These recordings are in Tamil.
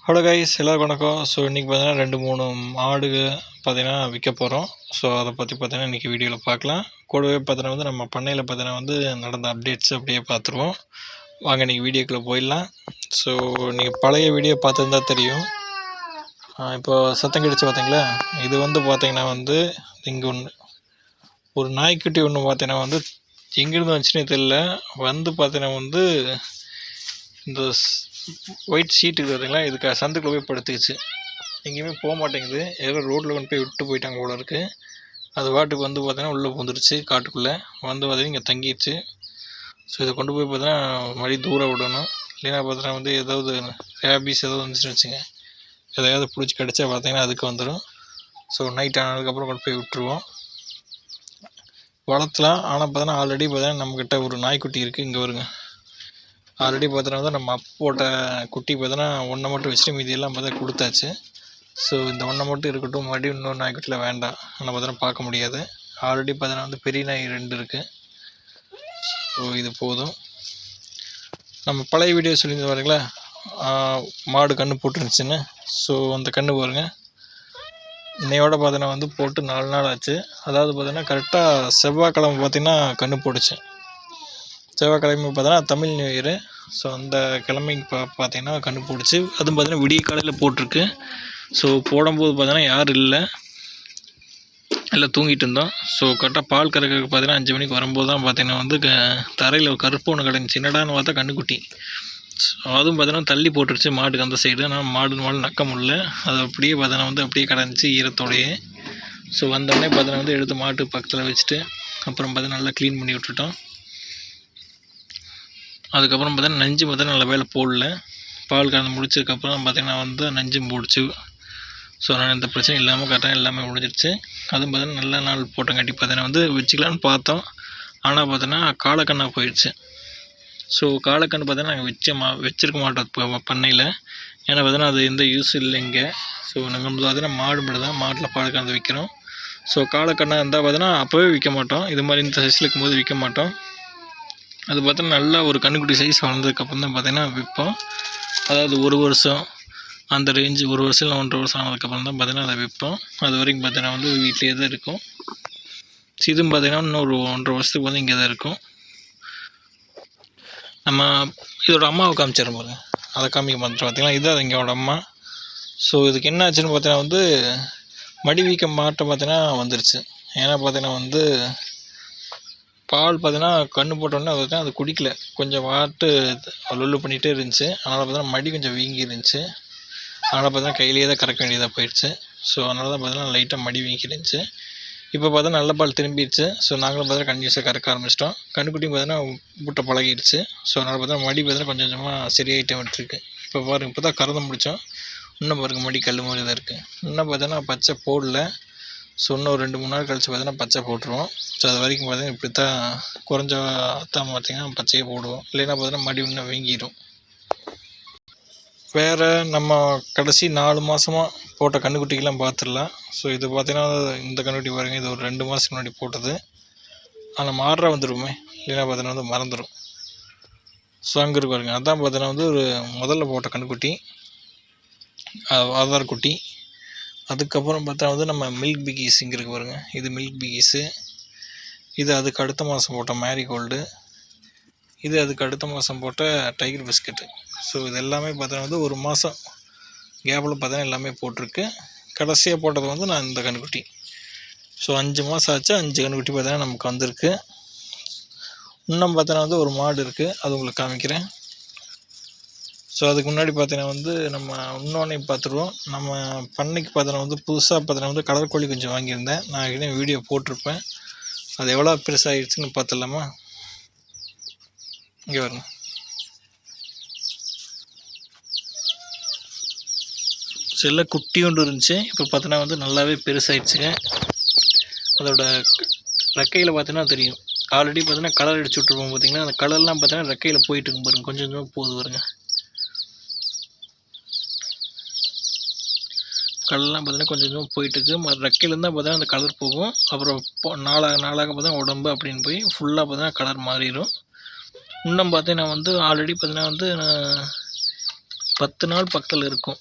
ஹலோ கைஸ், எல்லாருக்கும் வணக்கம். ஸோ இன்றைக்கி பார்த்தீங்கன்னா 2-3 மாடு பார்த்தீங்கன்னா விற்க போகிறோம். ஸோ அதை பற்றி பார்த்தீங்கன்னா இன்றைக்கி வீடியோவில் பார்க்கலாம். கூடவே பார்த்தீங்கன்னா வந்து நம்ம பண்ணையில் பார்த்தீங்கன்னா வந்து நடந்த அப்டேட்ஸ் அப்படியே பார்த்துருவோம். வாங்க இன்றைக்கி வீடியோக்குள்ளே போயிடலாம். ஸோ நீங்கள் பழைய வீடியோ பார்த்துருந்தா தெரியும். இப்போ சத்தம் கிடச்சி பார்த்தீங்களா, இது வந்து பார்த்தீங்கன்னா வந்து இங்கே ஒரு நாய்க்குட்டி ஒன்று பார்த்தீங்கன்னா வந்து எங்கேருந்து வந்துச்சுன்னே தெரியல. வந்து பார்த்தீங்கன்னா வந்து இந்த ஒயிட் ஷீட்டு பார்த்தீங்களா, இதுக்கு சந்துக்குள்ளே போய் படுத்துக்குச்சு. எங்கேயுமே போக மாட்டேங்குது. ஏதோ ரோட்டில் கொண்டு போய் விட்டு போயிட்டாங்க போல இருக்குது. அது வாட்டுக்கு வந்து பார்த்தீங்கன்னா உள்ளே வந்துருச்சு காட்டுக்குள்ளே. வந்து பார்த்தீங்கன்னா இங்கே தங்கிடுச்சு. ஸோ இதை கொண்டு போய் பார்த்தீங்கன்னா மறுபடி தூரம் விடணும். இல்லைன்னா பார்த்தீங்கன்னா வந்து ஏதாவது ரேபீஸ் ஏதாவது வந்துச்சுன்னு வச்சுங்க, எதையாவது பிடிச்சி கடிச்சா பார்த்தீங்கன்னா அதுக்கு வந்துடும். ஸோ நைட் ஆனதுக்கப்புறம் கொண்டு போய் விட்டுருவோம். வளர்த்தலாம். ஆனால் பார்த்தீங்கன்னா ஆல்ரெடி பார்த்தீங்கன்னா நம்மக்கிட்ட ஒரு நாய்க்குட்டி இருக்குது. இங்கே வருங்க. ஆல்ரெடி பார்த்தோன்னா நம்ம போட்ட குட்டி பார்த்தோன்னா ஒன்றை மட்டும் வச்சுட்டு மீதியெல்லாம் பார்த்தா கொடுத்தாச்சு. ஸோ இந்த ஒன்றை மட்டும் இருக்கட்டும், மறுபடியும் இன்னொரு நாய்க்குட்டியில் வேண்டாம். ஆனால் பார்த்தோன்னா பார்க்க முடியாது. ஆல்ரெடி பார்த்தோன்னா வந்து பெரிய நாய் 2 இருக்குது. ஸோ இது போதும். நம்ம பழைய வீடியோ சொல்லியிருந்து பாருங்களா, மாடு கன்று போட்டுருந்துச்சுன்னு. ஸோ அந்த கன்று பாருங்கள், இன்னையோட பார்த்தோன்னா வந்து போட்டு 4 நாள் ஆச்சு. அதாவது பார்த்தோன்னா கரெக்டாக செவ்வாய்க்கிழமை பார்த்திங்கன்னா கன்று போட்டுச்சு. செவ்வாய்க்கிழமை பார்த்தோன்னா தமிழ் நியூ இயரு. ஸோ அந்த கிழமைக்கு பார்த்தீங்கன்னா கன்று போட்டுச்சு. அதுவும் பார்த்தீங்கன்னா விடிய காலையில் போட்டிருக்கு. ஸோ போடும்போது பார்த்தோன்னா யாரும் இல்லை, எல்லாம் தூங்கிட்டு இருந்தோம். ஸோ கரெக்டாக பால் கறக்கிறதுக்கு பார்த்தீங்கன்னா 5 மணிக்கு வரும்போது தான் பார்த்தீங்கன்னா வந்து தரையில் ஒரு கருப்பு ஒன்று கிடந்துச்சு. என்னடான்னு பார்த்தா கன்றுக்குட்டி. ஸோ அதுவும் பார்த்தீங்கன்னா தள்ளி போட்டுருச்சு மாட்டுக்கு அந்த சைடு. ஆனால் மாடு நக்க முடியல. அது அப்படியே பார்த்தோன்னா வந்து அப்படியே கிடந்துச்சு ஈரத்தோடையே. ஸோ வந்தோடனே பார்த்தோன்னா வந்து எடுத்து மாட்டு பக்கத்தில் வச்சுட்டு அப்புறம் பார்த்தீங்கன்னா நல்லா க்ளீன் பண்ணி விட்டுட்டோம். அதுக்கப்புறம் பார்த்தீங்கன்னா நஞ்சு பார்த்தீங்கன்னா நல்ல வேலை போடல. பால் கறந்து முடிச்சதுக்கப்புறம் பார்த்தீங்கன்னா வந்து நஞ்சும் போடுச்சு. ஸோ நான் எந்த பிரச்சனையும் இல்லாமல் கரெக்டாக எல்லாமே முடிஞ்சிருச்சு. அதுவும் பார்த்தீங்கன்னா நல்ல நாள் போட்டங்காட்டி பார்த்தீங்கன்னா வந்து வச்சுக்கலான்னு பார்த்தோம். ஆனால் பார்த்தீங்கன்னா காலக்கண்ணா போயிடுச்சு. ஸோ காலக்கண்ணு பார்த்தீங்கன்னா நாங்கள் வச்சிருக்க மாட்டோம் இப்போ பண்ணையில். ஏன்னா பார்த்தீங்கன்னா அது எந்த யூஸ் இல்லைங்க. ஸோ நாங்கள் பார்த்தீங்கன்னா மாடு மட்டும் தான், மாட்டில் பால் கறந்து விற்கிறோம். ஸோ காலக்கண்ணா இருந்தால் பார்த்தீங்கன்னா அப்போவே விற்க மாட்டோம். இது மாதிரி இந்த சைஸில் இருக்கும்போது விற்க மாட்டோம். அது பார்த்தோன்னா நல்லா ஒரு கன்றுக்குட்டி சைஸ் வளர்ந்ததுக்கப்புறம் தான் பார்த்தீங்கன்னா விற்போம். அதாவது 1 வருஷம் அந்த ரேஞ்சு, 1 வருஷம் இல்லை 1.5 வருஷம் ஆனதுக்கப்புறம் தான் பார்த்தீங்கன்னா அதை விற்போம். அது வரைக்கும் பார்த்தீங்கன்னா வந்து வீட்டிலே தான் இருக்கும். இதுவும் பார்த்தீங்கன்னா இன்னொரு 1.5 வருஷத்துக்கு வந்து இங்கே தான் இருக்கும். நம்ம இதோட அம்மாவை காமிச்சிடும் பாருங்க, அதை காமிக்க மாட்டோம் பார்த்தீங்களா, இதுதான் எங்களோட அம்மா. ஸோ இதுக்கு என்ன ஆச்சுன்னு பார்த்தீங்கன்னா வந்து மடி வீக்க மாட்டை பார்த்தீங்கன்னா வந்துருச்சு. ஏன்னா பார்த்தீங்கன்னா வந்து பால் பார்த்தீங்கன்னா கன்று போட்டோன்னே அது குடிக்கல, கொஞ்சம் வாட்டு லொல்லு பண்ணிகிட்டே இருந்துச்சு. அதனால் பார்த்தீங்கன்னா மடி கொஞ்சம் வீங்கி இருந்துச்சு. அதனால் பார்த்தீங்கன்னா கையிலேயே தான் கறக்க வேண்டியதாக போயிடுச்சு. ஸோ அதனால தான் பார்த்தீங்கன்னா லைட்டாக மடி வீங்கி இருந்துச்சு. இப்போ பார்த்தா நல்ல பால் திரும்பிடுச்சு. ஸோ நாங்களும் பார்த்தீங்கன்னா கன்டினியூஸாக கறக்க ஆரம்பிச்சிட்டோம். கன்றுக்குட்டியும் பார்த்தீங்கன்னா பூட்டை பழகிடுச்சு. ஸோ அதனால் பார்த்தீங்கன்னா மடி பார்த்தீங்கன்னா கொஞ்சம் கொஞ்சமாக சரியாயிட்டே விட்டுருக்கு. இப்போ பாருங்கள், இப்போ தான் கறந்து முடித்தோம். இன்னும் பாருங்கள் மடி கல் மாதிரி தான் இருக்குது. இன்னும் பார்த்தீங்கன்னா பச்சை போடல. ஸோ இன்னும் 2-3 நாள் கழிச்சு பார்த்தீங்கன்னா பச்சை போட்டுருவோம். ஸோ அது வரைக்கும் பார்த்தீங்கன்னா இப்படி தான் குறைஞ்ச தான் பார்த்திங்கன்னா பச்சையே போடுவோம். இல்லைன்னா பார்த்தீங்கன்னா மடி இன்னும் வீங்கிடும். வேறு நம்ம கடைசி 4 மாதமாக போட்ட கன்றுக்குட்டிக்கெல்லாம் பார்த்துடலாம். ஸோ இது பார்த்தீங்கன்னா இந்த கன்றுக்குட்டி பாருங்கள், இது ஒரு 2 மாதத்துக்கு முன்னாடி போட்டது. ஆனால் மாறுறா வந்துடுமே, இல்லைன்னா பார்த்தீங்கன்னா வந்து மறந்துடும். ஸோ அங்கே இருக்கு பாருங்க, அதான் பார்த்தீங்கன்னா வந்து ஒரு முதல்ல போட்ட கன்றுக்குட்டி, ஆதார் குட்டி. அதுக்கப்புறம் பார்த்தா வந்து நம்ம மில்க் பிகீஸ் இங்கே இருக்கு பாருங்கள், இது மில்க் பிகீஸு. இது அதுக்கு அடுத்த மாதம் போட்ட மேரிகோல்டு. இது அதுக்கு அடுத்த மாதம் போட்ட டைகர் பிஸ்கட்டு. ஸோ இது எல்லாமே பார்த்தீங்கன்னா வந்து 1 மாதம் கேப்பில் பார்த்தீங்கன்னா எல்லாமே போட்டிருக்கு. கடைசியாக போட்டது வந்து நான் இந்த கன்றுக்குட்டி. ஸோ 5 மாதம் ஆச்சு, 5 கன்றுக்குட்டி பார்த்தீங்கன்னா நமக்கு வந்திருக்கு. இன்னும் பார்த்தீங்கன்னா வந்து ஒரு மாடு இருக்குது, அது உங்களுக்கு காமிக்கிறேன். ஸோ அதுக்கு முன்னாடி பார்த்தீங்கன்னா வந்து நம்ம இன்னொன்னே பார்த்துருவோம். நம்ம பண்ணைக்கு பார்த்தீங்கன்னா வந்து புதுசாக பார்த்தீங்கன்னா வந்து கடற்கோழி கொஞ்சம் வாங்கியிருந்தேன். நான் ஏற்கனவே வீடியோ போட்டிருப்பேன். அது எவ்வளோ பெருசாகிடுச்சுன்னு பார்த்துடலாமா? இங்கே வரணும். ஸோ எல்லாம் குட்டி ஒன்று இருந்துச்சு. இப்போ பார்த்தீங்கன்னா வந்து நல்லாவே பெருசாகிடுச்சுங்க. அதோட ரெக்கையில் பார்த்தீங்கன்னா தெரியும். ஆல்ரெடி பார்த்தீங்கன்னா கலர் அடிச்சு விட்ருப்போம் பார்த்தீங்கன்னா, அந்த கலர்லாம் பார்த்தீங்கன்னா ரெக்கையில் போயிட்டு இருக்கும் பாருங்க, கொஞ்சம் கொஞ்சமாக போகுது பாருங்க. கலர்லாம் பார்த்தீங்கன்னா கொஞ்சம் கொஞ்சமாக போயிட்டுருக்கு. ரெக்கையிலேருந்து தான் பார்த்தீங்கன்னா அந்த கலர் போகும். அப்புறம் நாளாக பார்த்தீங்கன்னா உடம்பு அப்படின்னு போய் ஃபுல்லாக பார்த்தீங்கன்னா கலர் மாறிடும். இன்னும் பார்த்தீங்கன்னா வந்து ஆல்ரெடி பார்த்தீங்கன்னா வந்து 10 நாள் பக்கத்தில் இருக்கும்.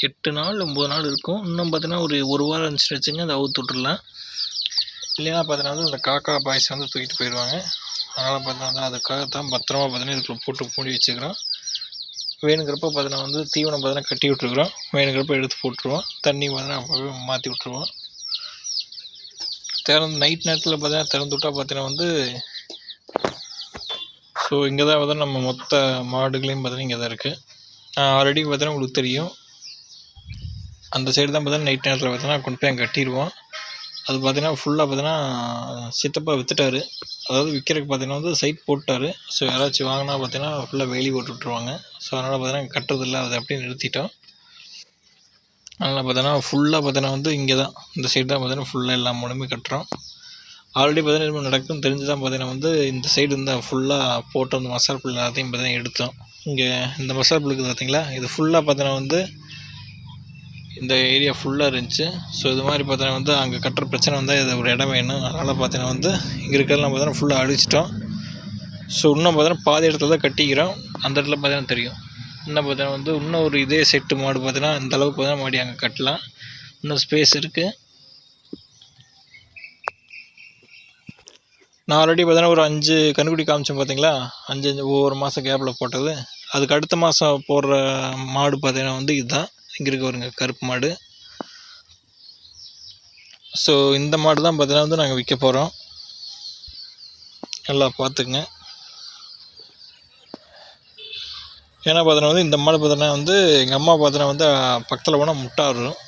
8 நாள் 9 நாள் இருக்கும். இன்னும் பார்த்தீங்கன்னா ஒரு வாரம் இருந்துச்சுன்னு வச்சுங்க, அதை அவுத்து விட்டுறலாம். இல்லைன்னா பார்த்தீங்கன்னா இந்த காக்கா பாய்ஸ் வந்து தூக்கிட்டு போயிடுவாங்க. அதனால் பார்த்தீங்கன்னா அதுக்காகத்தான் பத்திரமா பார்த்தீங்கன்னா இதுக்குள்ள போட்டு மூடி வச்சுக்கிறோம். வேணுங்கிறப்ப பார்த்தீங்கன்னா வந்து தீவனம் பார்த்தீங்கன்னா கட்டி விட்டுருக்குறோம். வேணுங்கிறப்ப எடுத்து போட்டுருவோம். தண்ணி பார்த்தீங்கன்னா அப்போவே மாற்றி விட்ருவோம். நைட் நேரத்தில் பார்த்தீங்கன்னா திறந்து விட்டால் பார்த்தீங்கன்னா வந்து ஸோ இங்கே தான் பார்த்தீங்கன்னா நம்ம மொத்த மாடுகளையும் பார்த்தீங்கன்னா இங்கே தான் இருக்குது. ஆல்ரெடி பார்த்தீங்கன்னா உங்களுக்கு தெரியும், அந்த சைடு தான் பார்த்தீங்கன்னா நைட் நேரத்தில் பார்த்தீங்கன்னா கொண்டு போய் அங்கே கட்டிடுவோம். அது பார்த்தீங்கன்னா ஃபுல்லாக பார்த்தீங்கன்னா சித்தப்பா விற்றுட்டாரு. அதாவது விற்கிறதுக்கு பார்த்தீங்கன்னா வந்து சைட் போட்டார். ஸோ யாராச்சும் வாங்கினா பார்த்தீங்கன்னா ஃபுல்லாக வேலி போட்டு விட்ருவாங்க. ஸோ அதனால் பார்த்தீங்கன்னா கட்டுறதில்ல, அதை அப்படியே நிறுத்திட்டோம். அதனால் பார்த்தீங்கன்னா ஃபுல்லாக பார்த்தீங்கன்னா வந்து இங்கே தான் இந்த சைடு தான் பார்த்தீங்கன்னா ஃபுல்லாக எல்லா மாடுமே கட்டுறோம். ஆல்ரெடி பார்த்தீங்கன்னா இது நடக்கும்னு தெரிஞ்சு தான் பார்த்தீங்கன்னா வந்து இந்த சைடு இருந்தால் ஃபுல்லாக போட்டு வந்து மசாலா புல் எல்லாத்தையும் பார்த்தீங்கன்னா எடுத்தோம். இங்கே இந்த மசாலா புல் இருக்குது பார்த்தீங்களா, இது ஃபுல்லாக பார்த்தீங்கன்னா வந்து இந்த ஏரியா ஃபுல்லாக இருந்துச்சு. ஸோ இது மாதிரி பார்த்தீங்கன்னா வந்து அங்கே கட்டுற பிரச்சனை வந்தால் இது ஒரு இடம் வேணும். அதனால் பார்த்தீங்கன்னா வந்து இங்கே இருக்கிறதெல்லாம் பார்த்தீங்கன்னா ஃபுல்லாக அடிச்சிட்டோம். ஸோ இன்னும் பார்த்தீங்கன்னா பாதி இடத்துல தான் கட்டிக்கிறோம். அந்த இடத்துல பார்த்தீங்கன்னா தெரியும். இன்னும் பார்த்தீங்கன்னா வந்து இன்னும் ஒரு இதே செட்டு மாடு பார்த்தீங்கன்னா இந்த அளவுக்கு பார்த்தீங்கன்னா மாடி அங்கே கட்டலாம். இன்னும் ஸ்பேஸ் இருக்குது. நான் ஆல்ரெடி பார்த்தீங்கன்னா ஒரு 5 கன்றுக்குட்டி காமிச்சேன் பார்த்தீங்களா, 5 ஒவ்வொரு மாதம் கேப்பில் போட்டது. அதுக்கு அடுத்த மாதம் போடுற மாடு பார்த்தீங்கன்னா வந்து இதுதான். இங்கே இருக்க வருங்க கருப்பு மாடு. ஸோ இந்த மாடு தான் பார்த்தீங்கன்னா வந்து நாங்கள் விற்க போகிறோம். நல்லா பார்த்துக்குங்க. ஏன்னா பார்த்தீங்கன்னா வந்து இந்த மாடு பார்த்தீங்கன்னா வந்து எங்கள் அம்மா பார்த்தீங்கன்னா வந்து பக்கத்தில் போனால் முட்டாடும்.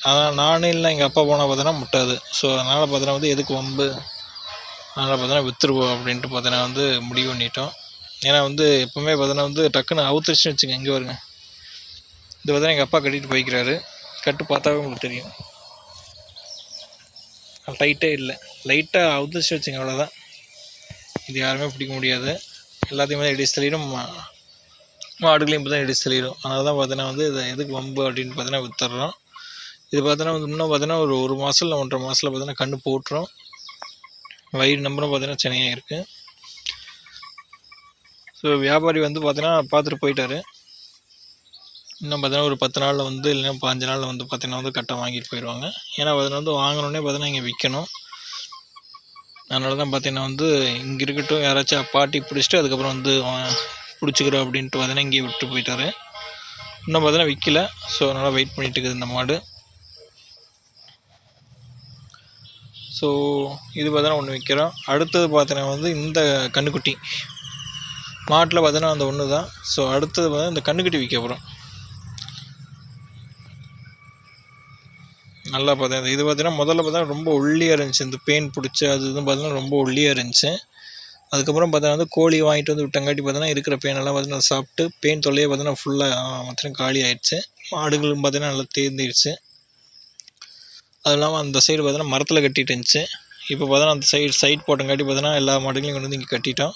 ஆனால் நானே இல்லை எங்கள் அப்பா போனால் பார்த்தீங்கன்னா முட்டாது. ஸோ அதனால் பார்த்தீங்கன்னா வந்து எதுக்கு வம்பு, அதனால் பார்த்தீங்கன்னா விற்றுருவோம் அப்படின்ட்டு பார்த்தீங்கன்னா வந்து முடிவு பண்ணிட்டோம். ஏன்னா வந்து எப்போவுமே பார்த்தீங்கன்னா வந்து டக்குன்னு அவுத்துருச்சுன்னு வச்சுங்க. இங்கே வருங்க, இது பார்த்தீங்கன்னா எங்கள் அப்பா கட்டிட்டு போய்க்கிறாரு. கட்டு பார்த்தாவே உங்களுக்கு தெரியும், டைட்டே இல்லை, லைட்டாக அவுத்துச்சு வச்சுங்க, அவ்வளோதான். இது யாருமே பிடிக்க முடியாது. எல்லாத்தையுமே இடிச்சு தள்ளிடும், மாடுகளையும் இப்போ தான் இடிச்சு தள்ளிடும். அதனால தான் பார்த்தீங்கன்னா வந்து இதை எதுக்கு வம்பு அப்படின்னு பார்த்தீங்கன்னா விற்றுறோம். இது பார்த்தீங்கன்னா வந்து இன்னும் பார்த்தீங்கன்னா ஒரு மாதம் இல்லை 1.5 மாதத்தில் பார்த்தீங்கன்னா கன்று போட்டுரும். வயிறு நம்பரும் பார்த்தீங்கன்னா சென்னையாக இருக்குது. ஸோ வியாபாரி வந்து பார்த்தீங்கன்னா பார்த்துட்டு போயிட்டார். இன்னும் பார்த்தீங்கன்னா ஒரு 10 நாளில் வந்து இல்லைன்னா 15 நாளில் வந்து பார்த்தீங்கன்னா வந்து கட்டை வாங்கிட்டு போயிடுவாங்க. ஏன்னா அதில் வந்து வாங்கினோடனே பார்த்தீங்கன்னா இங்கே விற்கணும். அதனால தான் பார்த்தீங்கன்னா வந்து இங்கே இருக்கட்டும், யாராச்சும் பாட்டி பிடிச்சிட்டு அதுக்கப்புறம் வந்து பிடிச்சிக்கிறோம் அப்படின்ட்டு பார்த்தீங்கன்னா இங்கேயே விட்டு போயிட்டார். இன்னும் பார்த்தீங்கன்னா விற்கல. ஸோ அதனால் வெயிட் பண்ணிட்டு இருக்குது இந்த மாடு. ஸோ இது பார்த்தீங்கன்னா ஒன்று விற்கிறோம். அடுத்தது பார்த்தீங்கன்னா வந்து இந்த கன்றுக்குட்டி மாட்டில் பார்த்தீங்கன்னா அந்த ஒன்று தான். ஸோ அடுத்தது பார்த்தீங்கன்னா இந்த கன்றுக்குட்டி விற்க போகிறோம். நல்லா பார்த்தீங்கன்னா இது பார்த்தீங்கன்னா முதல்ல பார்த்தீங்கன்னா ரொம்ப ஒல்லியாக இருந்துச்சு. இந்த பெயின் பிடிச்சி அது இதுன்னு பார்த்தீங்கன்னா ரொம்ப ஒல்லியாக இருந்துச்சு. அதுக்கப்புறம் பார்த்தீங்கன்னா வந்து கோழி வாங்கிட்டு வந்து விட்டங்காட்டி பார்த்தீங்கன்னா இருக்கிற பெயினெல்லாம் பார்த்தீங்கன்னா சாப்பிட்டு பெயின் தொல்லையே பார்த்தீங்கன்னா ஃபுல்லாக மொத்தம் காலி ஆகிடுச்சு. மாடுகளும் பார்த்தீங்கன்னா நல்லா தேர்ந்துடுச்சு. அது இல்லாமல் அந்த சைடு பார்த்தீங்கன்னா மரத்தில் கட்டிட்டு இருந்துச்சு. இப்போ பார்த்தீங்கன்னா அந்த சைட் போட்டங்காட்டி பார்த்தீங்கன்னா எல்லா மாடுகளையும் கொண்டு வந்து இங்கே கட்டிட்டோம்.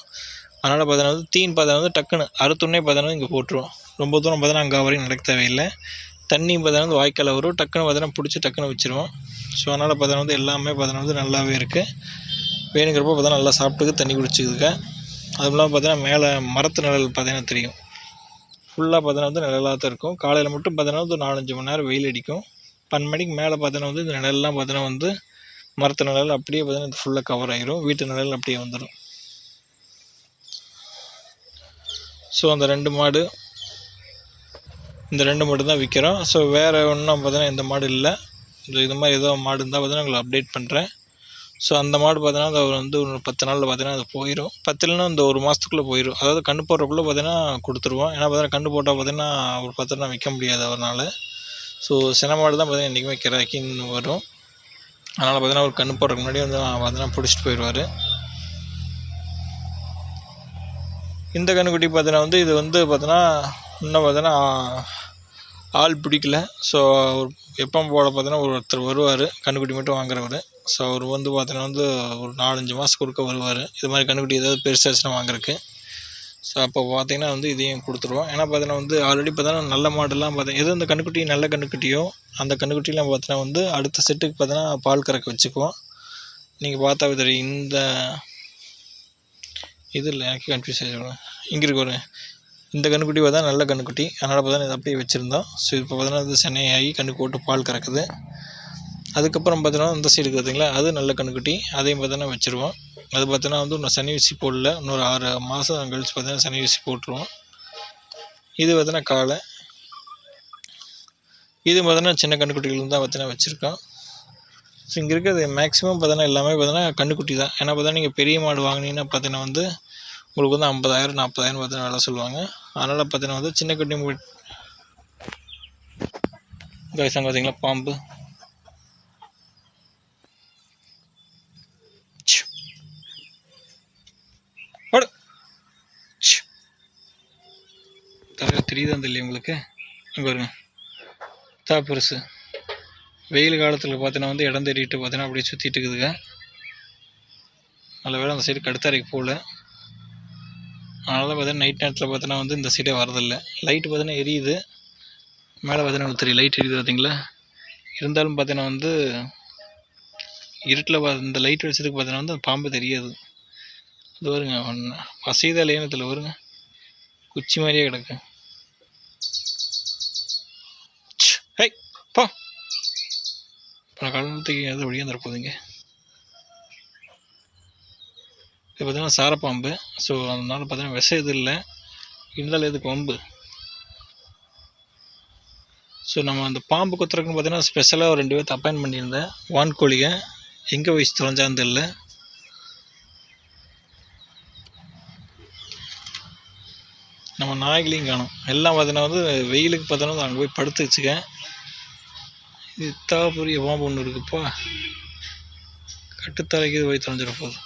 அதனால் பார்த்தீங்கன்னா வந்து தீன் பார்த்தீங்கன்னா வந்து டக்குன்னு அறுத்துன்னே பார்த்தீங்கன்னா இங்கே போட்டுருவோம். ரொம்ப தூரம் பார்த்தீங்கன்னா அங்கே வரைக்கும் நடக்க தேவையில்லை. தண்ணி பார்த்தீங்கன்னா வந்து வாய்க்கால் வரும், டக்குன்னு பார்த்தீங்கன்னா பிடிச்சி டக்குன்னு வச்சுருவோம். ஸோ அதனால் பார்த்தீங்கன்னா வந்து எல்லாமே பார்த்தீங்கன்னா வந்து நல்லாவே இருக்குது. வேணுங்கிறப்ப பார்த்தீங்கன்னா நல்லா சாப்பிட்டுக்கு தண்ணி குடிச்சிக்குதுங்க. அதுவும் இல்லாமல் பார்த்தீங்கன்னா மேலே மரத்து நிழல் பார்த்தீங்கன்னா தெரியும், ஃபுல்லாக பார்த்தீங்கன்னா வந்து நிழலாக தான் இருக்கும். காலையில் மட்டும் பார்த்தீங்கன்னா வந்து 4-5 மணி நேரம் வெயில் அடிக்கும். 12 மணிக்கு மேலே பார்த்தீங்கன்னா வந்து இந்த நிழல்லாம் பார்த்தீங்கன்னா வந்து மரத்து நிழல் அப்படியே பார்த்தீங்கன்னா ஃபுல்லாக கவர் ஆகிரும். வீட்டு நிழல் அப்படியே வந்துடும். ஸோ அந்த 2 மாடு, இந்த 2 மாடு தான் விற்கிறோம். ஸோ வேறு ஒன்றும் பார்த்தீங்கன்னா இந்த மாடு இல்லை. இது மாதிரி ஏதோ மாடு இருந்தால் பார்த்தீங்கன்னா உங்களை அப்டேட் பண்ணுறேன். ஸோ அந்த மாடு பார்த்தீங்கன்னா அது வந்து ஒரு 10 நாளில் பார்த்தீங்கன்னா அது போயிடும். 10 இல்லைன்னா இந்த ஒரு மாதத்துக்குள்ளே போயிடும். அதாவது கன்று போடுறக்குள்ளே பார்த்தீங்கன்னா கொடுத்துருவோம். ஏன்னா பார்த்தீங்கன்னா கன்று போட்டால் பார்த்தீங்கன்னா ஒரு 10 நாள் விற்க முடியாது அவரால். ஸோ சின மாடு தான் பார்த்தீங்கன்னா என்றைக்குமே கிராக்கின்னு வரும். அதனால் பார்த்தீங்கன்னா ஒரு கன்று போடுறதுக்கு முன்னாடி வந்து பார்த்தீங்கன்னா பிடிச்சிட்டு போயிடுவார். இந்த கன்றுக்குட்டி பார்த்தீங்கன்னா வந்து இது வந்து பார்த்தீங்கன்னா இன்னும் பார்த்தீங்கன்னா ஆள் பிடிக்கல. ஸோ எப்போ போட பார்த்தீங்கன்னா ஒருத்தர் வருவார், கன்றுக்குட்டி மட்டும் வாங்குறவர். ஸோ அவர் வந்து பார்த்தீங்கன்னா வந்து ஒரு 4-5 மாதத்துக்கு ஒருக்க வருவார். இது மாதிரி கன்றுக்குட்டி ஏதாவது பெருசாச்சுன்னா வாங்குறதுக்கு. ஸோ அப்போ பார்த்தீங்கன்னா வந்து இதையும் கொடுத்துருவோம். ஏன்னா பார்த்தீங்கன்னா வந்து ஆல்ரெடி பார்த்தீங்கன்னா நல்ல மாடெல்லாம் பார்த்தீங்கன்னா எது இந்த கன்றுக்குட்டி நல்ல கன்றுக்குட்டியோ அந்த கன்றுக்குட்டிலாம் பார்த்தீங்கன்னா வந்து அடுத்த செட்டுக்கு பார்த்தீங்கன்னா பால் கறக்க வச்சுக்குவோம். நீங்கள் பார்த்தாவே தெரியும். இந்த இது இல்லை, எனக்கு கன்ஃபியூஸ் ஆகிடுவேன். இங்கே இருக்கு ஒரு இந்த கன்றுக்குட்டி பார்த்தா நல்ல கன்றுக்குட்டி, அதனால் பார்த்தா இதை அப்படியே வச்சுருந்தோம். ஸோ இப்போ பார்த்தோன்னா அது சென்னையாகி கன்று போட்டு பால் கறக்குது. அதுக்கப்புறம் பார்த்தோன்னா இந்த சைடு பார்த்தீங்களா, அது நல்ல கன்றுக்குட்டி, அதையும் பார்த்தோன்னா வச்சுருவோம். அது பார்த்தோன்னா வந்து இன்னும் சனி ஊசி போடல, இன்னொரு 6 மாதம் கழிச்சு பார்த்தீங்கன்னா சனி ஊசி போட்டுருவோம். இது பார்த்தோன்னா காளை, இது பார்த்தோன்னா சின்ன கன்றுக்குட்டிகள் தான் பார்த்தோன்னா வச்சுருக்கோம். ஸோ இங்கே இருக்கிறது மேக்ஸிமம் பார்த்தோன்னா எல்லாமே பார்த்தோன்னா கன்றுக்குட்டி தான். ஏன்னா பார்த்தா நீங்கள் பெரிய மாடு வாங்கினீங்கன்னா பார்த்தீங்கன்னா வந்து உங்களுக்கு வந்து 50,000 40,000 பார்த்தீங்கன்னா வேலை சொல்லுவாங்க. அதனால் பார்த்தீங்கன்னா வந்து சின்ன குட்டி கைஸ் அங்கே பார்த்தீங்களா பாம்பு, தலையில் தெரியுதான் தெரியல உங்களுக்கு, இங்கே வருங்க பெருசு. வெயில் காலத்தில் பார்த்தீங்கன்னா வந்து இடம் தேடிட்டு பார்த்தீங்கன்னா அப்படியே சுற்றிட்டு இருக்குதுங்க. நல்ல வேலை அந்த சைடு கடுத்தாரைக்கு போகல, அதனால பார்த்தீங்கன்னா நைட் நேரத்தில் பார்த்தீங்கன்னா வந்து இந்த சைடே வரதில்லை. லைட்டு பார்த்தீங்கன்னா எரியுது மேலே பார்த்தீங்கன்னா தெரியும், லைட் எரியுது பார்த்தீங்களா. இருந்தாலும் பார்த்தீங்கன்னா வந்து இருட்டில் இந்த லைட் வச்சதுக்கு பார்த்தீங்கன்னா வந்து பாம்பு தெரியாது. அது வருங்க பசைதா லேனத்தில் வருங்க, குச்சி மாதிரியே கிடக்கு. ஹை போ காலத்துக்கு அது வழியாக வந்துருப்போதுங்க. இது பார்த்தீங்கன்னா சாரப்பாம்பு. ஸோ அதனால பார்த்தீங்கன்னா விஷம் எதுவும் இல்லை, இருந்தாலும் எதுக்கு வம்பு. ஸோ நம்ம அந்த பாம்பு கொத்துறதுக்குன்னு பார்த்தீங்கன்னா ஸ்பெஷலாக ஒரு 2 பேர்த்து அப்பாயின் பண்ணியிருந்தேன். வான்கோழியை எங்கே வயசு தொலைஞ்சான்னு தெரியல. நம்ம நாய்களையும் காணும், எல்லாம் பார்த்தீங்கன்னா வந்து வெயிலுக்கு பார்த்தோன்னா அங்கே போய் படுத்து வச்சுக்கேன். இது பெரிய பாம்பு ஒன்று இருக்குப்பா, கட்டுத்தலைக்கு இது போய் தொலைஞ்சிட போகுது.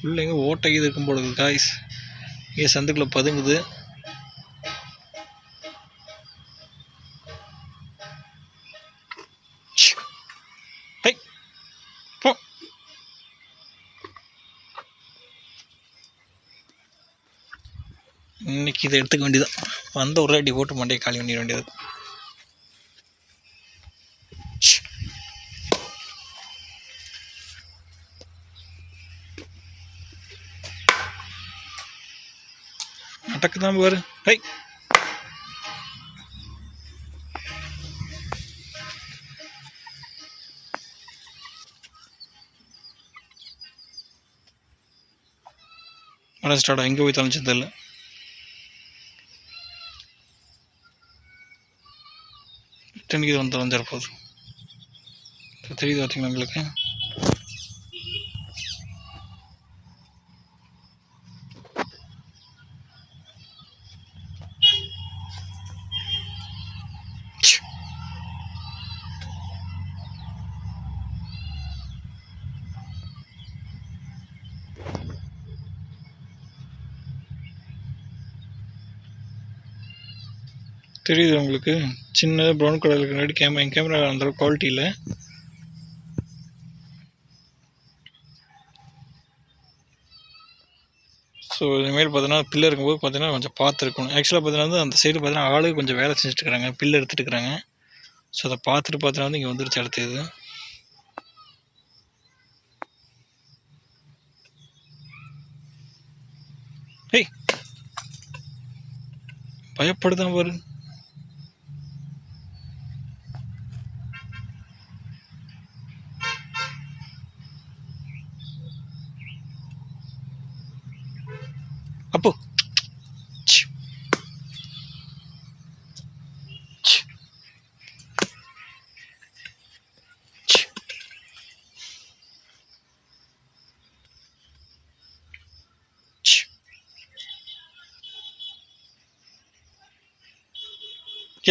உள்ள எங்கே ஓட்டைக்கு இது இருக்கும் போல இருக்குது காய்ஸ், இங்கே சந்துக்குள்ளே பதுங்குது. இன்னைக்கு இதை எடுத்துக்க வேண்டியதான், வந்த ஒரு அடி போட்டு மண்டையை காலி பண்ணிட வேண்டியது. அடக்கு தான் பாரு. ஹை ஸ்டார்ட் எங்கே போய் தொலைச்சது தெரியல. ரிட்டனுக்கு இது வந்து தொலைஞ்சிட போகுது. தெரியுது பார்த்தீங்களா உங்களுக்கு. தெரியுது உங்களுக்கு, சின்ன ப்ரௌன் கலருக்கு முன்னாடி என் கேமரா அந்தளவுக்கு குவாலிட்டி இல்லை. ஸோ இதுமாரி பார்த்தீங்கன்னா பில்லு இருக்கும்போது பார்த்தீங்கன்னா கொஞ்சம் பார்த்துருக்கணும். ஆக்சுவலாக பார்த்தீங்கன்னா அந்த சைடு பார்த்தீங்கன்னா ஆளு கொஞ்சம் வேலை செஞ்சுட்டு இருக்கிறாங்க, பில்லு எடுத்துகிட்டு இருக்கிறாங்க. ஸோ அதை பார்த்துட்டு பார்த்தீங்கன்னா வந்து இங்கே வந்துருச்சு அடுத்தது. ஏய் பயப்படுதான் பாரு. அப்போ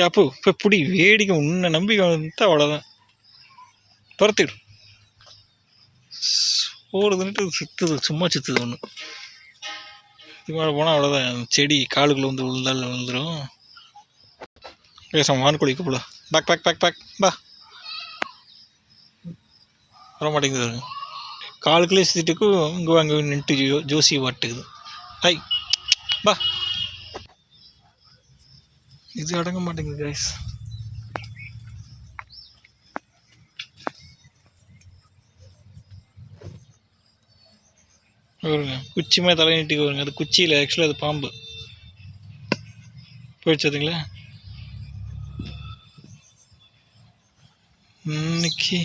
அப்போ இப்போ பிடி வேடிக்கை உன்னை நம்பிக்கை வந்துட்டு அவ்வளோதான், துரத்திடு. ஓடுதுன்ட்டு சுற்றுது, சும்மா சுற்றுது ஒன்று. இது மேலே போனால் அவ்வளோதான், செடி காலுக்குள்ளே வந்து விழுந்தாலும் விழுந்துடும். பேசாம வான்கோழி கூப்பிடல, பேக் பேக் பேக் பேக் பா வர மாட்டேங்குது. காலுக்குள்ளே சுற்றிட்டுக்கு இங்கே அங்கே நின்றுட்டு ஜோசி வாட்டுக்குது. ஹை பா, இது அடங்க மாட்டேங்குது கைஸ். வருங்க குச்சி மாதிரி தலை நீட்டிக்கு வருங்க, அது குச்சியில் ஆக்சுவலாக அது பாம்பு. போயிடுச்சு அதுங்களா. இன்னைக்கு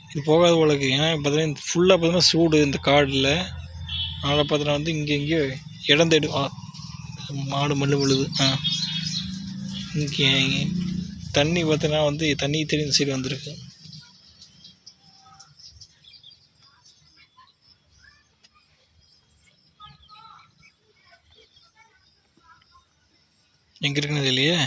இது போகாத போலக்கு. ஏன்னா பார்த்தீங்கன்னா ஃபுல்லாக பார்த்தீங்கன்னா சூடு இந்த காடில். அதனால் பார்த்தீங்கன்னா வந்து இங்கே எங்கேயோ இடம் தேடு. மாடு மல்லு விழுது. இங்கே தண்ணி பார்த்தீங்கன்னா வந்து தண்ணி தேடி இந்த சைடு வந்திருக்கு. எங்கே இருக்குன்னு தெரியலையே.